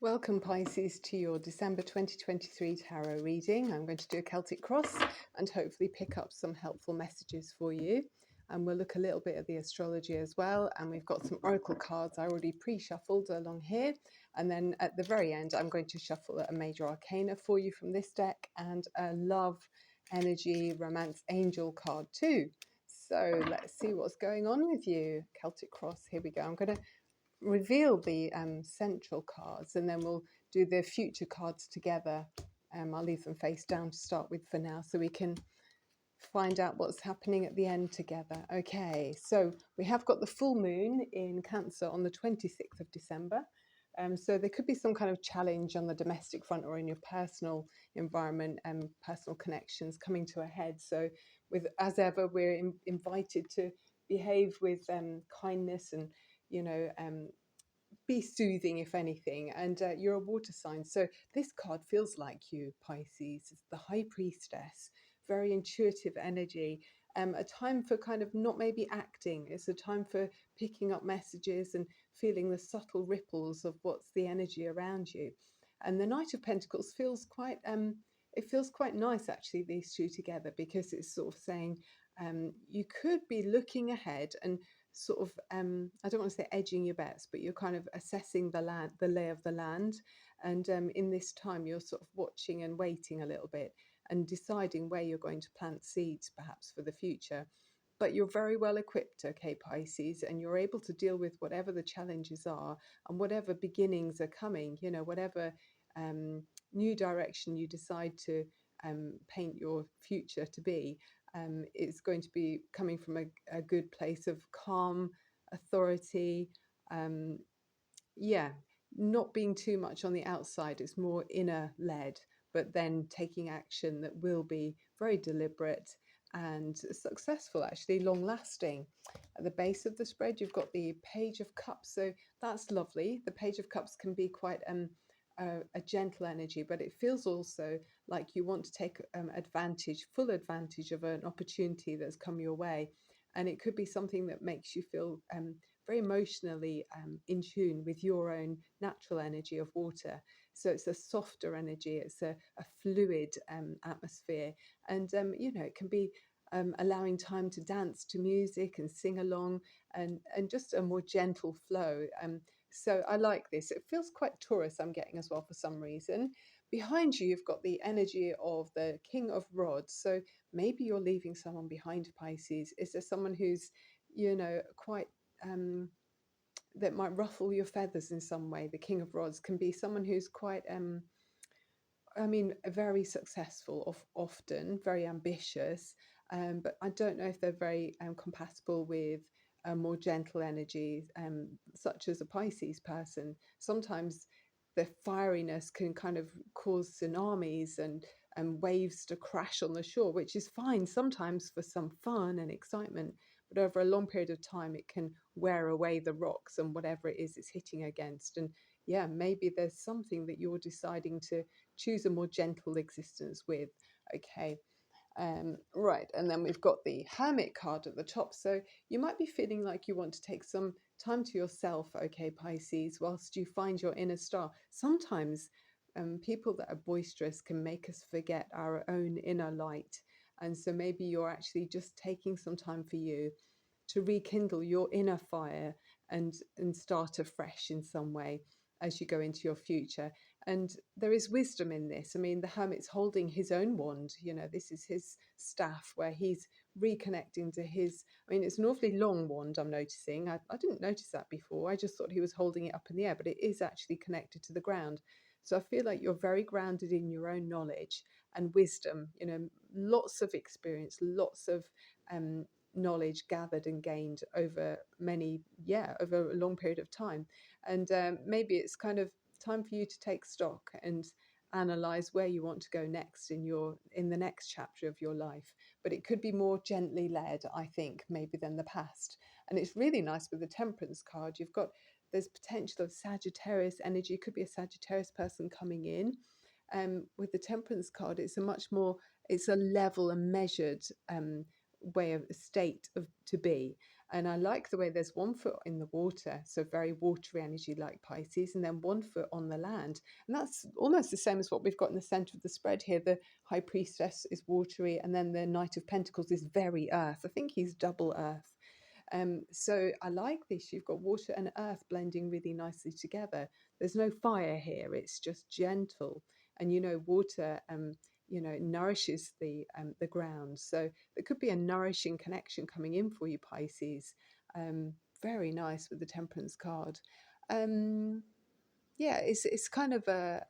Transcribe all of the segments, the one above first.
Welcome, Pisces, to your December 2023 tarot reading. I'm going to do a Celtic cross and hopefully pick up some helpful messages for you. And we'll look a little bit at the astrology as well. And we've got some oracle cards I already pre-shuffled along here. And then at the very end, I'm going to shuffle a major arcana for you from this deck and a love, energy, romance, angel card too. So let's see what's going on with you. Celtic cross, here we go. I'm going to reveal the central cards and then we'll do the future cards together. I'll leave them face down to start with for now so we can find out what's happening at the end together. Okay, so we have got the full moon in Cancer on the 26th of December. So there could be some kind of challenge on the domestic front or in your personal environment and personal connections coming to a head. So with as ever, we're invited to behave with kindness and be soothing if anything. And you're a water sign, so this card feels like you, Pisces. It's the High Priestess, very intuitive energy. A time for kind of not maybe acting. It's a time for picking up messages and feeling the subtle ripples of what's the energy around you. And the Knight of Pentacles feels quite it feels quite nice actually, these two together, because it's sort of saying you could be looking ahead and sort of I don't want to say edging your bets, but you're kind of assessing the land, the lay of the land. And in this time you're sort of watching and waiting a little bit and deciding where you're going to plant seeds perhaps for the future. But you're very well equipped, okay, Pisces, and you're able to deal with whatever the challenges are and whatever beginnings are coming, whatever new direction you decide to paint your future to be. It's going to be coming from a good place of calm, authority, um, not being too much on the outside. It's more inner led, but then taking action that will be very deliberate and successful, actually long lasting. At the base of the spread, you've got the Page of Cups, so that's lovely. The Page of Cups can be quite a gentle energy, but it feels also like you want to take full advantage of an opportunity that's come your way. And it could be something that makes you feel very emotionally in tune with your own natural energy of water. So it's a softer energy, it's a fluid atmosphere. And, it can be allowing time to dance to music and sing along, and just a more gentle flow. So I like this. It feels quite Taurus, I'm getting as well for some reason. Behind you, you've got the energy of the King of Rods. So maybe you're leaving someone behind, Pisces. Is there someone who's, quite that might ruffle your feathers in some way? The King of Rods can be someone who's quite very successful, often very ambitious, but I don't know if they're very compatible with more gentle energies, such as a Pisces person. Sometimes the fieriness can kind of cause tsunamis and waves to crash on the shore, which is fine sometimes for some fun and excitement, but over a long period of time it can wear away the rocks and whatever it is it's hitting against. And yeah, maybe there's something that you're deciding to choose a more gentle existence with. Okay. Right, and then we've got the Hermit card at the top. So you might be feeling like you want to take some time to yourself, okay, Pisces, whilst you find your inner star. Sometimes people that are boisterous can make us forget our own inner light. And so maybe you're actually just taking some time for you to rekindle your inner fire and start afresh in some way as you go into your future. And there is wisdom in this. I mean, the hermit's holding his own wand. This is his staff where he's reconnecting to his. I mean, it's an awfully long wand, I'm noticing. I didn't notice that before. I just thought he was holding it up in the air, but it is actually connected to the ground. So I feel like you're very grounded in your own knowledge and wisdom, lots of experience, lots of knowledge gathered and gained over over a long period of time. And maybe it's kind of time for you to take stock and analyze where you want to go next in the next chapter of your life. But it could be more gently led, I think, maybe than the past. And it's really nice with the Temperance card. There's potential of Sagittarius energy. It could be a Sagittarius person coming in. With the Temperance card, it's a level and measured way of state of to be. And I like the way there's 1 foot in the water, so very watery energy like Pisces, and then 1 foot on the land. And that's almost the same as what we've got in the center of the spread here. The High Priestess is watery, and then the Knight of Pentacles is very earth. I think he's double earth. So I like this. You've got water and earth blending really nicely together. There's no fire here. It's just gentle. And water, nourishes the ground. So there could be a nourishing connection coming in for you, Pisces. Very nice with the Temperance card. Yeah, it's kind of a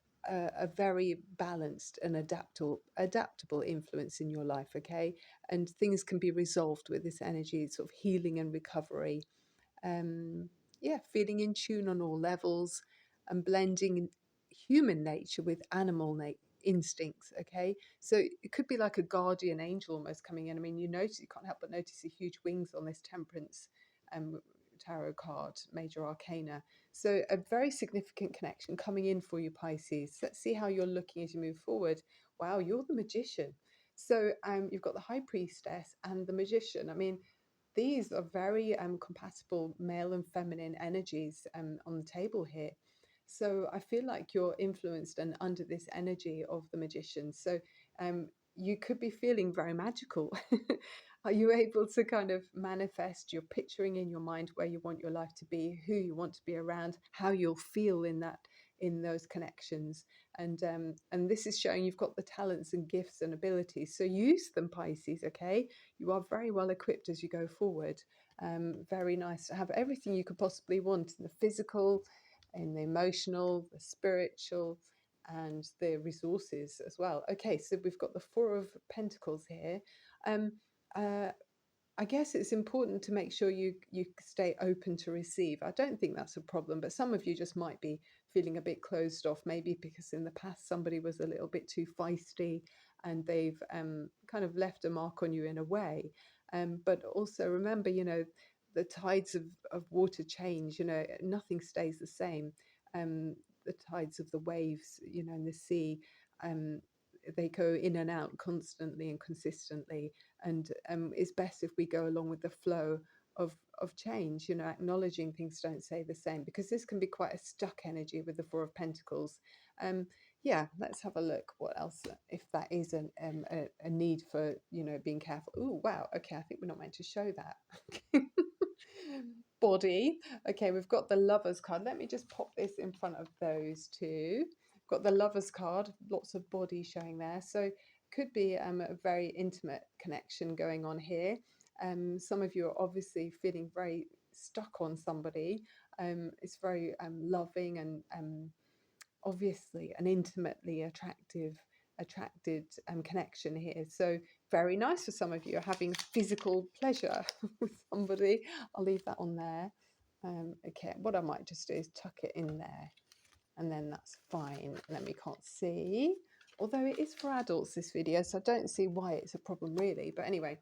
very balanced and adaptable influence in your life, okay? And things can be resolved with this energy, sort of healing and recovery. um, yeah, feeling in tune on all levels and blending human nature with animal instincts. Okay, so it could be like a guardian angel almost coming in. I mean, you can't help but notice the huge wings on this Temperance um, tarot card, Major Arcana. So a very significant connection coming in for you, Pisces. Let's see how you're looking as you move forward. Wow, you're the Magician. So you've got the High Priestess and the Magician. I mean, these are very compatible male and feminine energies on the table here. So I feel like you're influenced and under this energy of the Magician. So you could be feeling very magical. Are you able to kind of manifest? You're picturing in your mind where you want your life to be, who you want to be around, how you'll feel in those connections. And this is showing you've got the talents and gifts and abilities. So use them, Pisces. Okay, you are very well equipped as you go forward. Very nice to have everything you could possibly want in the physical, in the emotional, the spiritual, and the resources as well. Okay, so we've got the Four of Pentacles here. Um, uh, I guess it's important to make sure you stay open to receive. I don't think that's a problem, but some of you just might be feeling a bit closed off, maybe because in the past somebody was a little bit too feisty and they've kind of left a mark on you in a way. But also remember, the tides of water change. Nothing stays the same. The tides of the waves, in the sea, um, they go in and out constantly and consistently, and it's best if we go along with the flow of change, acknowledging things don't stay the same, because this can be quite a stuck energy with the Four of Pentacles. Yeah, let's have a look what else, if that is a need for being careful. Oh wow, okay, I think we're not meant to show that. Body. Okay, we've got the Lovers card. Let me just pop this in front of those two. Got the Lovers card, lots of body showing there. So could be a very intimate connection going on here. Some of you are obviously feeling very stuck on somebody. It's very loving and obviously an intimately attracted connection here. So very nice for some of you are having physical pleasure with somebody. I'll leave that on there. Okay, what I might just do is tuck it in there, and then that's fine. And then we can't see, although it is for adults, this video, so I don't see why it's a problem really. But anyway,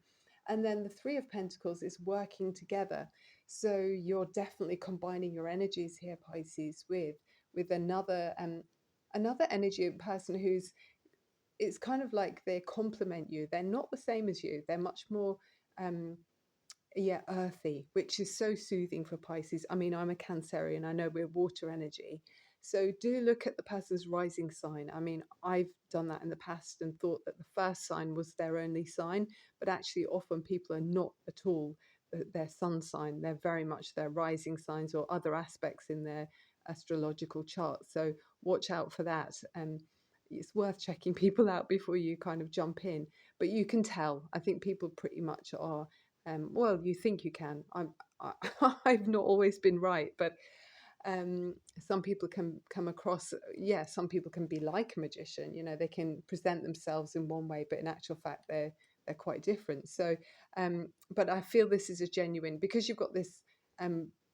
and then the Three of Pentacles is working together. So you're definitely combining your energies here, Pisces, with another energy person who's, it's kind of like they complement you. They're not the same as you. They're much more yeah, earthy, which is so soothing for Pisces. I mean, I'm a Cancerian. I know we're water energy. So do look at the person's rising sign. I mean, I've done that in the past and thought that the first sign was their only sign, but actually often people are not at all their sun sign. They're very much their rising signs or other aspects in their astrological chart. So watch out for that. It's worth checking people out before you kind of jump in. But you can tell. I think people pretty much are well, you think you can. I've not always been right, but some people can come across, yeah, some people can be like a magician. They can present themselves in one way, but in actual fact, they're quite different. So, but I feel this is a genuine, because you've got this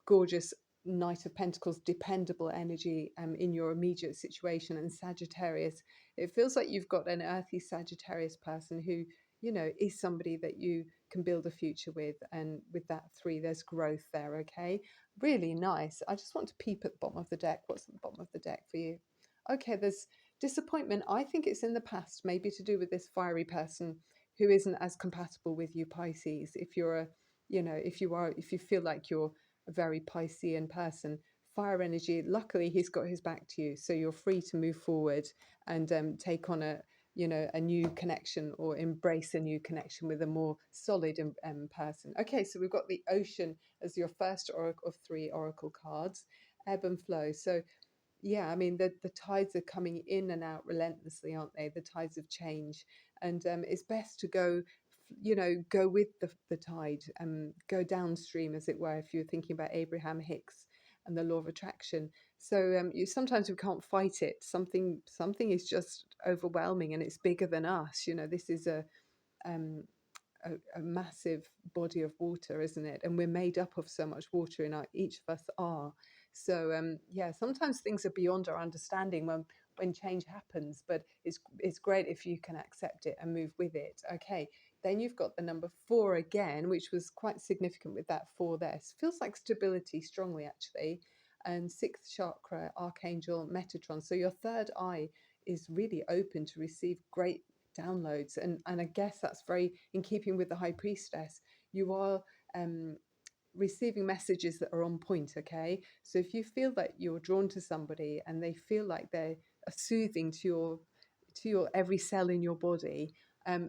gorgeous Knight of Pentacles, dependable energy in your immediate situation, and Sagittarius. It feels like you've got an earthy Sagittarius person who, is somebody that you can build a future with. And with that three, there's growth there. Okay, really nice. I just want to peep at the bottom of the deck. What's at the bottom of the deck for you? Okay, there's disappointment. I think it's in the past, maybe to do with this fiery person who isn't as compatible with you, Pisces. If you're you know, if you feel like you're a very Piscean person, fire energy, luckily he's got his back to you, so you're free to move forward and take on a, you know, a new connection or embrace a new connection with a more solid person. Okay, so we've got the ocean as your first oracle of 3 oracle cards, ebb and flow. So yeah, I mean the tides are coming in and out relentlessly, aren't they? The tides of change, and it's best to go, you know, go with the tide, go downstream, as it were. If you're thinking about Abraham Hicks and the law of attraction, so you sometimes we can't fight it. Something is just overwhelming, and it's bigger than us. You know, this is um, a massive body of water, isn't it? And we're made up of so much water in our, each of us are. So yeah, sometimes things are beyond our understanding when change happens, but it's great if you can accept it and move with it. Okay, then you've got the number 4 again, which was quite significant with that 4 there. It feels like stability strongly, actually. And 6th chakra, Archangel Metatron. So your third eye is really open to receive great downloads, and I guess that's very in keeping with the High Priestess. You are um receiving messages that are on point. Okay, so if you feel that you're drawn to somebody and they feel like they're soothing to your every cell in your body,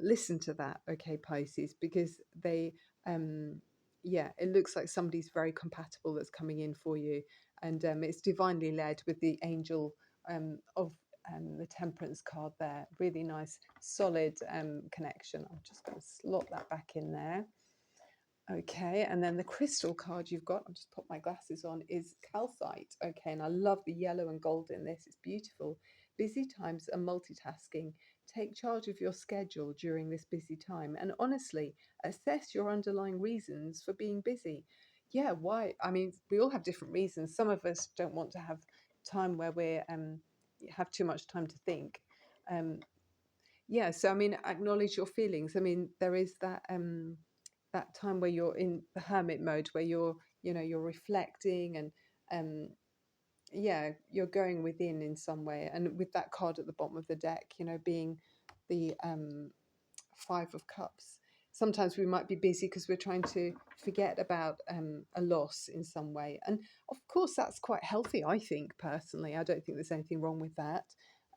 listen to that, okay, Pisces, because they yeah, it looks like somebody's very compatible that's coming in for you, and it's divinely led with the angel of the temperance card there. Really nice solid connection. I'm just going to slot that back in there. Okay, and then the crystal card you've got, I'll just put my glasses on, is calcite. Okay, and I love the yellow and gold in this. It's beautiful. Busy times and multitasking. Take charge of your schedule during this busy time, and honestly, assess your underlying reasons for being busy. Yeah, why? I mean, we all have different reasons. Some of us don't want to have time where we're have too much time to think. Um, yeah, so I mean, acknowledge your feelings. I mean, there is that time where you're in the hermit mode, where you're, you know, you're reflecting, and um yeah, you're going within in some way. And with that card at the bottom of the deck, you know, being the 5 of Cups, sometimes we might be busy because we're trying to forget about a loss in some way, and of course that's quite healthy, I think. Personally, I don't think there's anything wrong with that.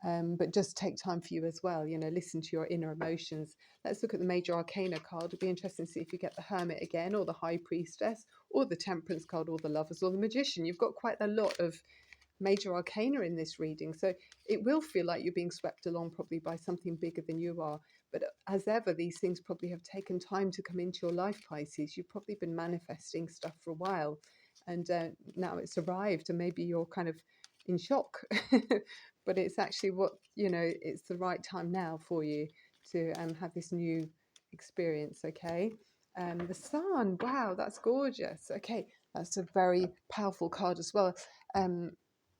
But just take time for you as well, you know, listen to your inner emotions. Let's look at the major arcana card. It'll be interesting to see if you get the Hermit again, or the High Priestess, or the Temperance card, or the Lovers, or the Magician. You've got quite a lot of major arcana in this reading, so it will feel like you're being swept along probably by something bigger than you are. But as ever, these things probably have taken time to come into your life, Pisces. You've probably been manifesting stuff for a while, and now it's arrived, and maybe you're kind of in shock. But it's actually what, you know, it's the right time now for you to have this new experience. Okay, the Sun, wow, that's gorgeous. Okay, that's a very powerful card as well.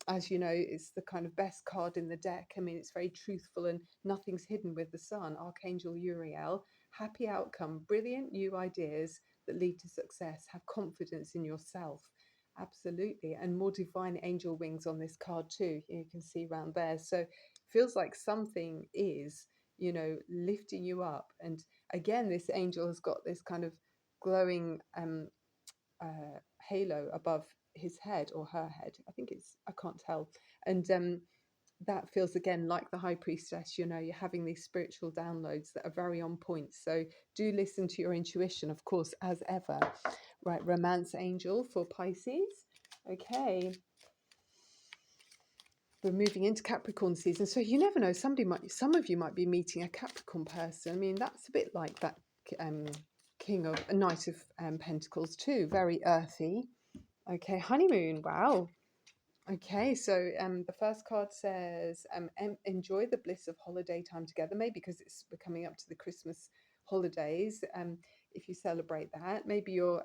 As you know, it's the kind of best card in the deck. I mean, it's very truthful and nothing's hidden with the Sun. Archangel Uriel, happy outcome, brilliant new ideas that lead to success. Have confidence in yourself. Absolutely. And more divine angel wings on this card too. You can see around there. So feels like something is, you know, lifting you up. And again, this angel has got this kind of glowing halo above his head, or her head. I think it's, I can't tell. And that feels again like the High Priestess. You know, you're having these spiritual downloads that are very on point. So do listen to your intuition, of course, as ever. Right, Romance Angel for Pisces. Okay, we're moving into Capricorn season, so you never know. Some of you might be meeting a Capricorn person. I mean, that's a bit like that um, King of a Knight of Pentacles too. Very earthy. Okay, honeymoon. Wow. Okay, so the first card says, enjoy the bliss of holiday time together. Maybe because we're coming up to the Christmas holidays. If you celebrate that, maybe you're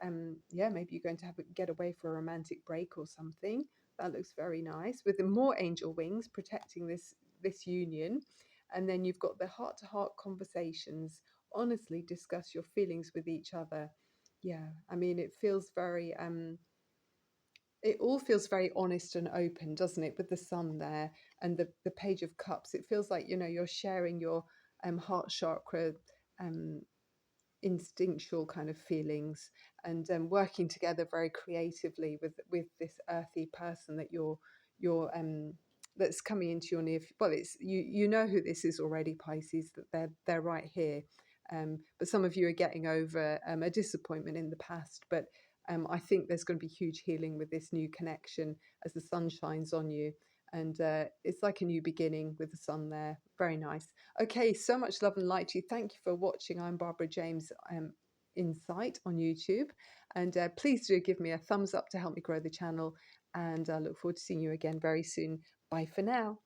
yeah, maybe you're going to have a get away for a romantic break or something. That looks very nice, with the more angel wings protecting this union. And then you've got the heart to heart conversations. Honestly, discuss your feelings with each other. Yeah, I mean, it feels very it all feels very honest and open, doesn't it? With the Sun there and the Page of Cups, it feels like, you know, you're sharing your heart chakra, um, instinctual kind of feelings, and working together very creatively with this earthy person that you're that's coming into your near. Well, it's you know who this is already, Pisces, that they're right here. But some of you are getting over a disappointment in the past, but I think there's going to be huge healing with this new connection as the sun shines on you. And it's like a new beginning with the sun there. Very nice. Okay, so much love and light to you. Thank you for watching. I'm Barbara James Insight on YouTube. And please do give me a thumbs up to help me grow the channel. And I look forward to seeing you again very soon. Bye for now.